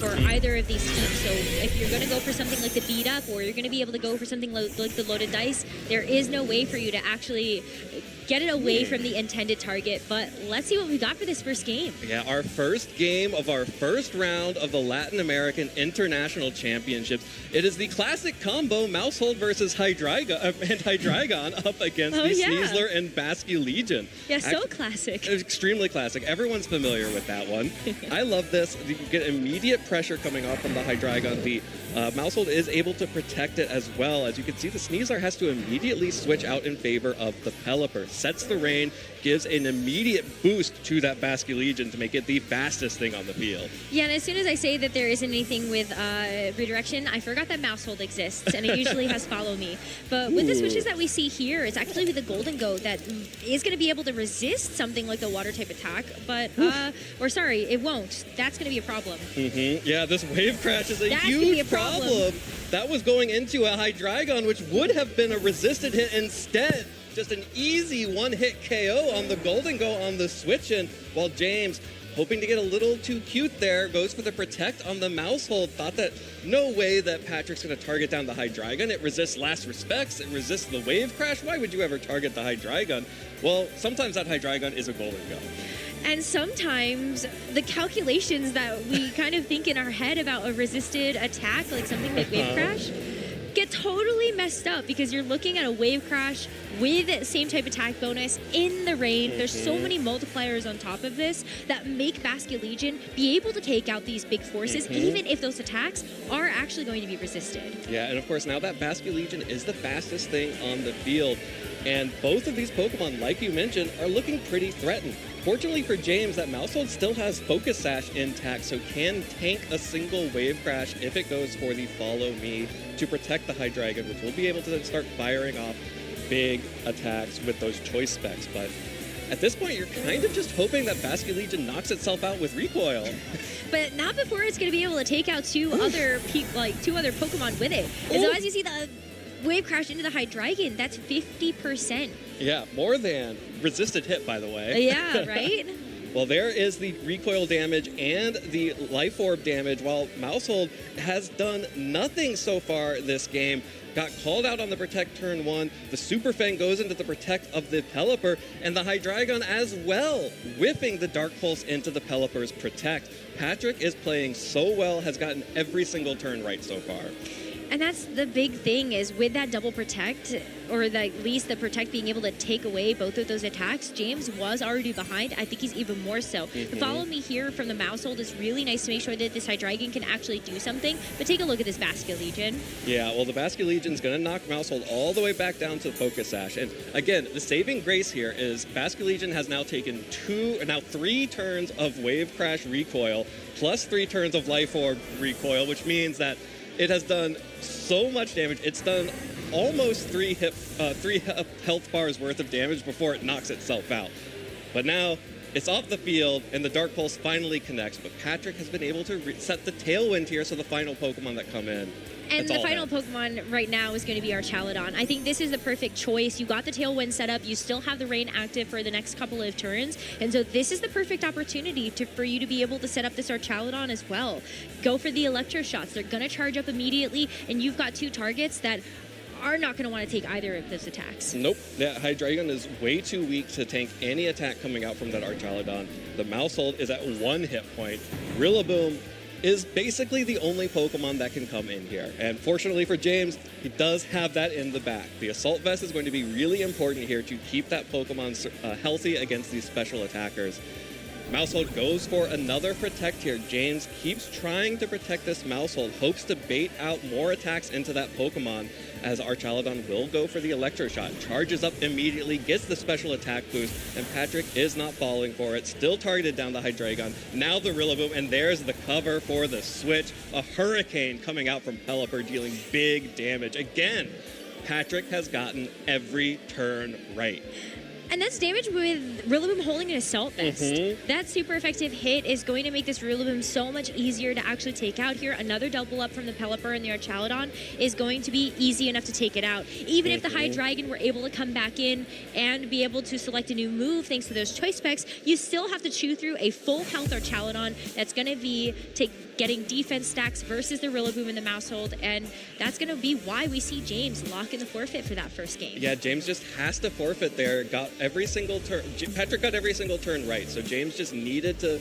for either of these teams. So if you're going to go for something like the beat up, or you're going to be able to go for something like the loaded dice, there is no way for you to actually get it away from the intended target. But let's see what we got for this first game. Yeah, our first game of our first round of the Latin American International Championships. It is the classic combo, Mousehold versus Hydreigon up against the Sneasler and Basque Legion. Yeah, so classic. Extremely classic. Everyone's familiar with that one. I love this. You get immediate pressure coming off from the Hydreigon. The Mousehold is able to protect it as well. As you can see, the Sneasler has to immediately switch out in favor of the Pelipper. Sets the rain, gives an immediate boost to that Basque Legion to make it the fastest thing on the field. Yeah, and as soon as I say that there isn't anything with redirection, I forgot that Mousehold exists, and it usually has follow me. But with the switches that we see here, it's actually with the Golden Goat that is going to be able to resist something like the water type attack, but, or sorry, it won't. That's going to be a problem. Yeah, this wave crash is a huge problem. That was going into a Hydreigon, which would have been a resisted hit. Instead, just an easy one-hit KO on the Golden Go on the switch in, while James, hoping to get a little too cute there, goes for the protect on the Mousehold. Thought that no way that Patrick's going to target down the Hydreigon. It resists last respects. It resists the wave crash. Why would you ever target the Hydreigon? Well, sometimes that Hydreigon is a Golden Go. And sometimes the calculations that we kind of think in our head about a resisted attack, like something like wave crash, get totally messed up because you're looking at a wave crash with same type attack bonus in the rain. There's so many multipliers on top of this that make Basque Legion be able to take out these big forces, even if those attacks are actually going to be resisted. Yeah, and of course now that Basque Legion is the fastest thing on the field, and both of these Pokemon, like you mentioned, are looking pretty threatened. Fortunately for James, that Mousehold still has Focus Sash intact, so can tank a single wave crash if it goes for the Follow Me to protect the Hydreigon, which will be able to then start firing off big attacks with those choice specs. But at this point, you're kind of just hoping that Basque Legion knocks itself out with recoil. But not before it's going to be able to take out two other Pokemon with it. And so as you see the wave crash into the Hydreigon, that's 50%. Yeah, more than resisted hit, by the way. Yeah, right? Well, there is the recoil damage and the life orb damage, while Mousehold has done nothing so far this game. Got called out on the protect turn 1. The Super Fang goes into the protect of the Pelipper, and the Hydreigon as well, whipping the Dark Pulse into the Pelipper's protect. Patrick is playing so well, has gotten every single turn right so far. And that's the big thing, is with that double protect, or at least the protect being able to take away both of those attacks, James was already behind. I think he's even more so. The follow me here from the Mousehold is really nice to make sure that this Hydreigon can actually do something. But take a look at this Basque Legion. Yeah, well, the Basque Legion's going to knock Mousehold all the way back down to Focus Sash. And again, the saving grace here is Basque Legion has now taken 3 turns of Wave Crash recoil, plus 3 turns of Life Orb recoil, which means that it has done so much damage. It's done almost 3 health bars worth of damage before it knocks itself out. But now it's off the field, and the Dark Pulse finally connects. But Patrick has been able to set the tailwind here, so the final Pokemon that come in. And the final Pokemon right now is going to be our Chaladon. I think this is the perfect choice. You got the Tailwind set up. You still have the Rain active for the next couple of turns. And so this is the perfect opportunity for you to be able to set up this Chaladon as well. Go for the Electro Shots. They're going to charge up immediately. And you've got 2 targets that are not going to want to take either of those attacks. Nope. That Hydreigon is way too weak to tank any attack coming out from that Archaladon. The Mousehold is at 1 hit point. Rillaboom is basically the only Pokemon that can come in here. And fortunately for James, he does have that in the back. The Assault Vest is going to be really important here to keep that Pokemon healthy against these special attackers. Mousehold goes for another protect here. James keeps trying to protect this Mousehold, hopes to bait out more attacks into that Pokemon, as Archaladon will go for the Electro Shot. Charges up immediately, gets the special attack boost, and Patrick is not falling for it. Still targeted down the Hydreigon. Now the Rillaboom, and there's the cover for the switch. A Hurricane coming out from Pelipper, dealing big damage. Again, Patrick has gotten every turn right. And that's damage with Rillaboom holding an Assault Vest. That super effective hit is going to make this Rillaboom so much easier to actually take out here. Another double up from the Pelipper and the Archaladon is going to be easy enough to take it out. Even if the Hydreigon were able to come back in and be able to select a new move thanks to those choice specs, you still have to chew through a full health Archaladon that's going to be getting defense stacks versus the Rillaboom and the Mousehold, and that's going to be why we see James lock in the forfeit for that first game. Yeah, James just has to forfeit there. Got every single turn. Patrick got every single turn right, so James just needed to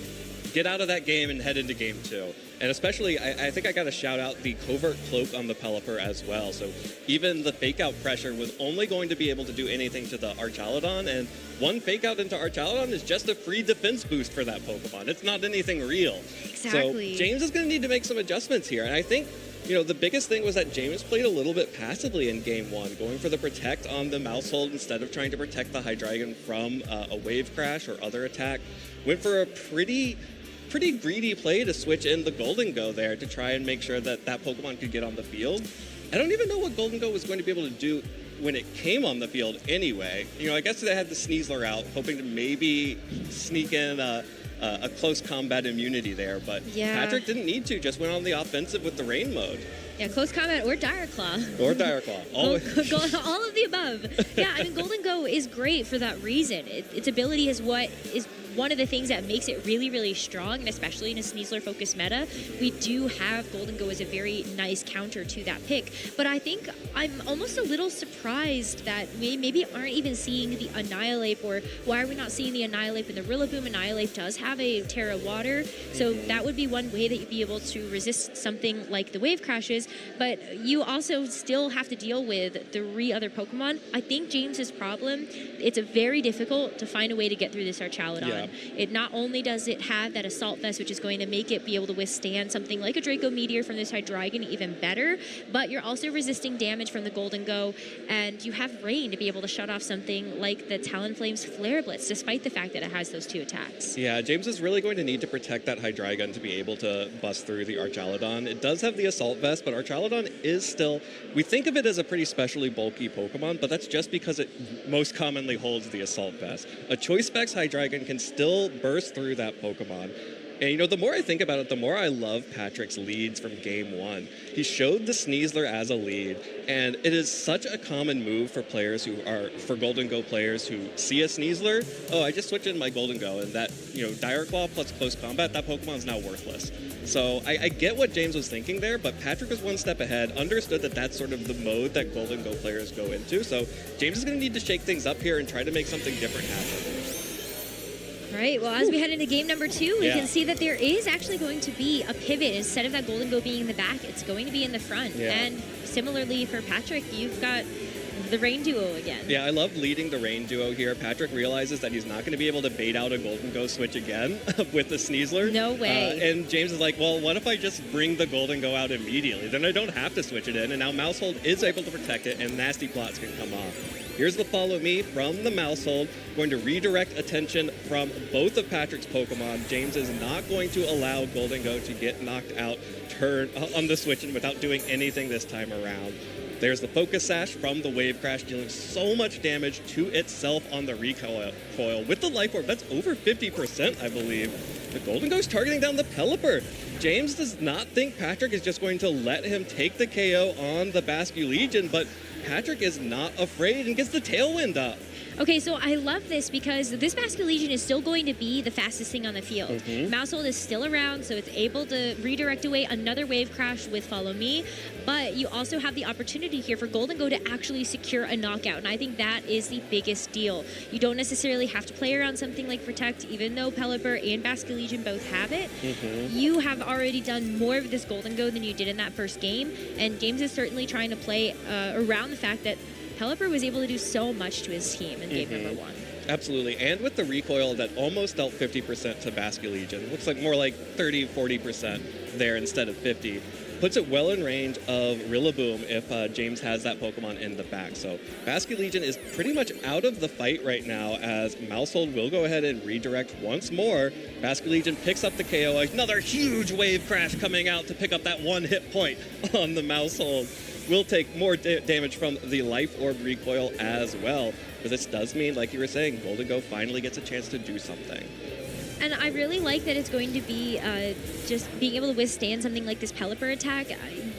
get out of that game and head into game 2. And especially, I think I got to shout out the covert cloak on the Pelipper as well. So even the fake out pressure was only going to be able to do anything to the Archaludon, and one fake out into Archaludon is just a free defense boost for that Pokemon. It's not anything real. Exactly. So James is going to need to make some adjustments here, and I think, you know, the biggest thing was that James played a little bit passively in game 1, going for the protect on the Mousehold instead of trying to protect the Hydreigon from a wave crash or other attack. Went for a pretty greedy play to switch in the Golden Go there to try and make sure that that Pokemon could get on the field. I don't even know what Golden Go was going to be able to do when it came on the field anyway. You know, I guess they had the Sneasler out, hoping to maybe sneak in a close combat immunity there, but yeah. Patrick didn't need to, just went on the offensive with the rain mode. Yeah, close combat or Dire Claw. Or Dire Claw. All of the above. Yeah, I mean, Golden Go is great for that reason. Its ability is what is one of the things that makes it really, really strong, and especially in a Sneasler-focused meta, we do have Golden Go as a very nice counter to that pick. But I think I'm almost a little surprised that we maybe aren't even seeing the Annihilate, or why are we not seeing the Annihilate when the Rillaboom Annihilate does have a Terra Water? So that would be one way that you'd be able to resist something like the Wave Crashes, but you also still have to deal with 3 other Pokemon. I think James's problem, it's very difficult to find a way to get through this Archaludon. Yeah. It not only does it have that Assault Vest, which is going to make it be able to withstand something like a Draco Meteor from this Hydreigon even better, but you're also resisting damage from the Golden Go, and you have Rain to be able to shut off something like the Talonflame's Flare Blitz, despite the fact that it has those 2 attacks. Yeah, James is really going to need to protect that Hydreigon to be able to bust through the Archaludon. It does have the Assault Vest, but Archaludon is still, we think of it as a pretty specially bulky Pokemon, but that's just because it most commonly holds the Assault Vest. A Choice Specs Hydreigon can still burst through that Pokemon. And, you know, the more I think about it, the more I love Patrick's leads from game 1. He showed the Sneasler as a lead, and it is such a common move for players for Golden Go players who see a Sneasler, oh, I just switch in my Golden Go, and that, you know, Dire Claw plus close combat, that Pokemon's now worthless. So I get what James was thinking there, but Patrick was one step ahead, understood that that's sort of the mode that Golden Go players go into. So James is going to need to shake things up here and try to make something different happen. All right, well, as we head into game number 2, we can see that there is actually going to be a pivot. Instead of that Golden Go being in the back, it's going to be in the front. Yeah. And similarly for Patrick, you've got the Rain Duo again. Yeah, I love leading the Rain Duo here. Patrick realizes that he's not going to be able to bait out a Golden Go switch again with the Sneasler. No way. And James is like, well, what if I just bring the Golden Go out immediately? Then I don't have to switch it in, and now Mousehold is able to protect it, and nasty plots can come off. Here's the Follow Me from the Mousehold, going to redirect attention from both of Patrick's Pokemon. James is not going to allow Golden Go to get knocked out on the switch and without doing anything this time around. There's the Focus Sash from the Wave Crash, dealing so much damage to itself on the recoil. With the Life Orb, that's over 50%, I believe. The Golden Go's targeting down the Pelipper. James does not think Patrick is just going to let him take the KO on the Basculegion, but Patrick is not afraid and gets the Tailwind up. Okay, so I love this because this Basculegion is still going to be the fastest thing on the field. Mousehold is still around, so it's able to redirect away another Wave Crash with Follow Me, but you also have the opportunity here for Golden Go to actually secure a knockout, and I think that is the biggest deal. You don't necessarily have to play around something like Protect, even though Pelipper and Basculegion both have it. You have already done more of this Golden Go than you did in that first game, and James is certainly trying to play around the fact that Pelipper was able to do so much to his team in game number 1. Absolutely, and with the recoil that almost dealt 50% to Basculegion, looks like more like 30-40% there instead of 50, puts it well in range of Rillaboom if James has that Pokemon in the back. So Basculegion is pretty much out of the fight right now, as Mousehold will go ahead and redirect once more. Basculegion picks up the KO, another huge Wave Crash coming out to pick up that 1 hit point on the Mousehold. Will take more damage from the Life Orb recoil as well. But this does mean, like you were saying, Golden Go finally gets a chance to do something. And I really like that it's going to be just being able to withstand something like this Pelipper attack.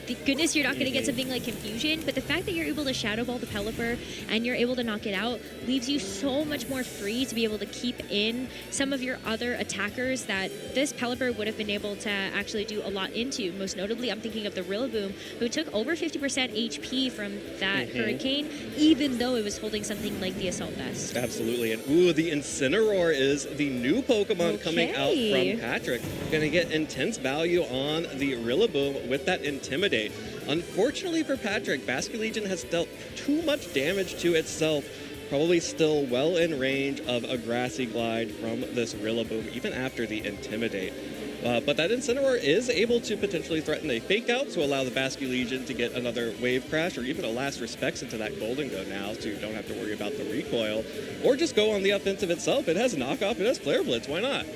Thank goodness you're not going to get something like Confusion, but the fact that you're able to Shadow Ball the Pelipper and you're able to knock it out leaves you so much more free to be able to keep in some of your other attackers that this Pelipper would have been able to actually do a lot into. Most notably, I'm thinking of the Rillaboom, who took over 50% HP from that Hurricane, even though it was holding something like the Assault Vest. Absolutely. And ooh, the Incineroar is the new Pokemon coming out from Patrick. Going to get intense value on the Rillaboom with that Intimidate. Unfortunately for Patrick, Basculegion has dealt too much damage to itself. Probably still well in range of a Grassy Glide from this Rillaboom, even after the Intimidate. But that Incineroar is able to potentially threaten a Fake Out to allow the Basculegion to get another Wave Crash or even a Last Respects into that Golden Go now, so you don't have to worry about the recoil. Or just go on the offensive itself. It has Knockoff, it has Flare Blitz, why not?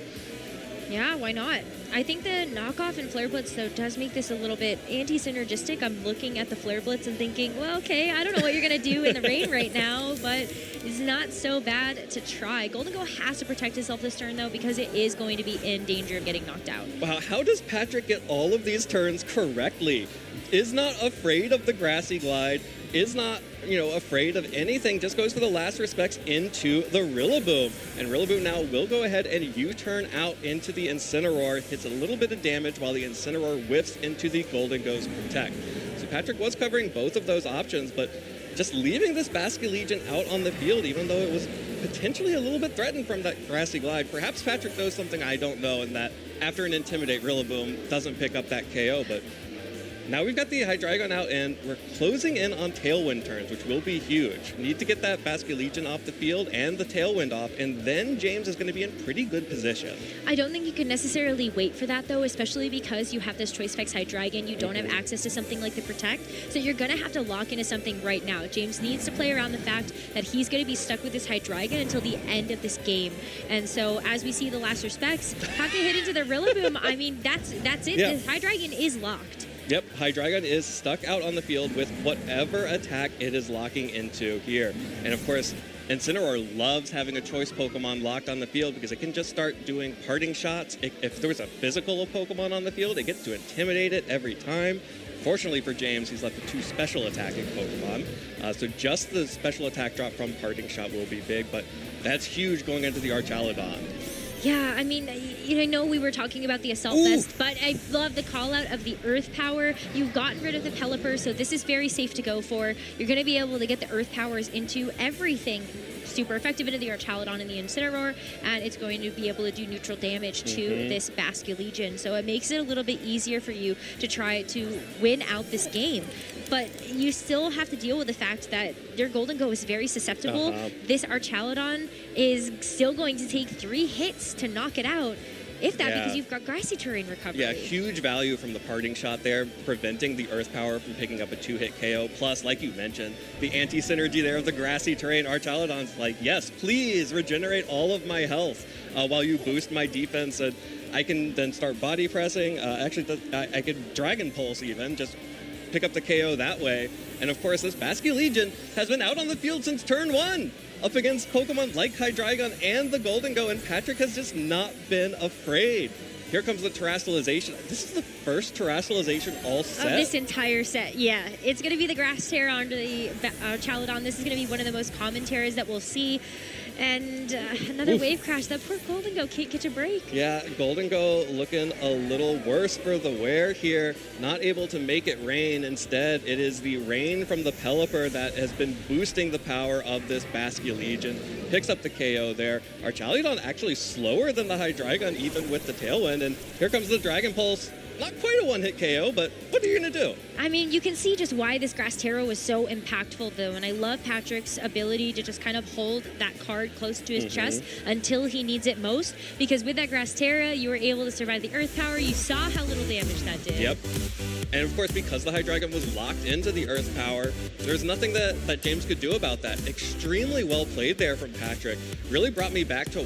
Yeah, why not? I think the knockoff and Flare Blitz, though, does make this a little bit anti-synergistic. I'm looking at the Flare Blitz and thinking, well, okay, I don't know what you're going to do in the rain right now, but it's not so bad to try. Golden Go has to protect itself this turn, though, because it is going to be in danger of getting knocked out. Wow, how does Patrick get all of these turns correctly? Is not afraid of the Grassy Glide, is not, afraid of anything, just goes for the Last Respects into the Rillaboom. And Rillaboom now will go ahead and U-turn out into the Incineroar, hits a little bit of damage while the Incineroar whiffs into the Golden Go's Protect. So Patrick was covering both of those options, but just leaving this Basculegion out on the field, even though it was potentially a little bit threatened from that Grassy Glide. Perhaps Patrick knows something I don't know, and that after an Intimidate, Rillaboom doesn't pick up that KO, but now we've got the Hydreigon out, and we're closing in on Tailwind turns, which will be huge. Need to get that Basculegion off the field and the Tailwind off, and then James is going to be in pretty good position. I don't think you can necessarily wait for that, though, especially because you have this Choice Specs Hydreigon. You don't have access to something like the Protect, so you're going to have to lock into something right now. James needs to play around the fact that he's going to be stuck with this Hydreigon until the end of this game. And so as we see the Last Respects have to hit into the Rillaboom, I mean, that's it. Yeah. The Hydreigon is locked. Yep, Hydreigon is stuck out on the field with whatever attack it is locking into here. And of course, Incineroar loves having a choice Pokemon locked on the field because it can just start doing parting shots. If there was a physical Pokemon on the field, it gets to intimidate it every time. Fortunately for James, he's left with 2 special attacking Pokemon. So just the special attack drop from parting shot will be big, but that's huge going into the Archaludon. Yeah, I mean, I know we were talking about the Assault Vest, but I love the call-out of the Earth Power. You've gotten rid of the Pelipper, so this is very safe to go for. You're going to be able to get the Earth Powers into everything. Super effective into the Archaludon and the Incineroar, and it's going to be able to do neutral damage to this Basculegion. So it makes it a little bit easier for you to try to win out this game. But you still have to deal with the fact that your Golden Go is very susceptible. This Archaludon is still going to take 3 hits to knock it out. If that, because you've got Grassy Terrain recovery. Yeah, huge value from the parting shot there, preventing the Earth Power from picking up a 2-hit KO. Plus, like you mentioned, the anti-synergy there of the Grassy Terrain. Archaludon's like, yes, please regenerate all of my health while you boost my defense. And I can then start body pressing. Actually, I could Dragon Pulse even, just pick up the KO that way. And of course, this Basculegion has been out on the field since turn 1. Up against Pokemon like Hydreigon and the Golden Go, and Patrick has just not been afraid. Here comes the Terastallization. This is the first Terastallization all set. Of this entire set, yeah. It's going to be the Grass Terra onto the Chaludon. This is going to be one of the most common Terras that we'll see. And another Wave Crash. That poor Golden Go can't catch a break. Yeah, Golden Go looking a little worse for the wear here. Not able to make it rain. Instead, it is the rain from the Pelipper that has been boosting the power of this Basculegion. Picks up the KO there. Archaludon actually slower than the Hydreigon, even with the Tailwind. And here comes the Dragon Pulse. Not quite a one-hit KO, but what are you going to do? I mean, you can see just why this Grass Terra was so impactful, though. And I love Patrick's ability to just kind of hold that card close to his chest until he needs it most. Because with that Grass Terra, you were able to survive the Earth Power. You saw how little damage that did. Yep. And of course, because the Hydreigon was locked into the Earth Power, there's nothing that James could do about that. Extremely well played there from Patrick. Really brought me back to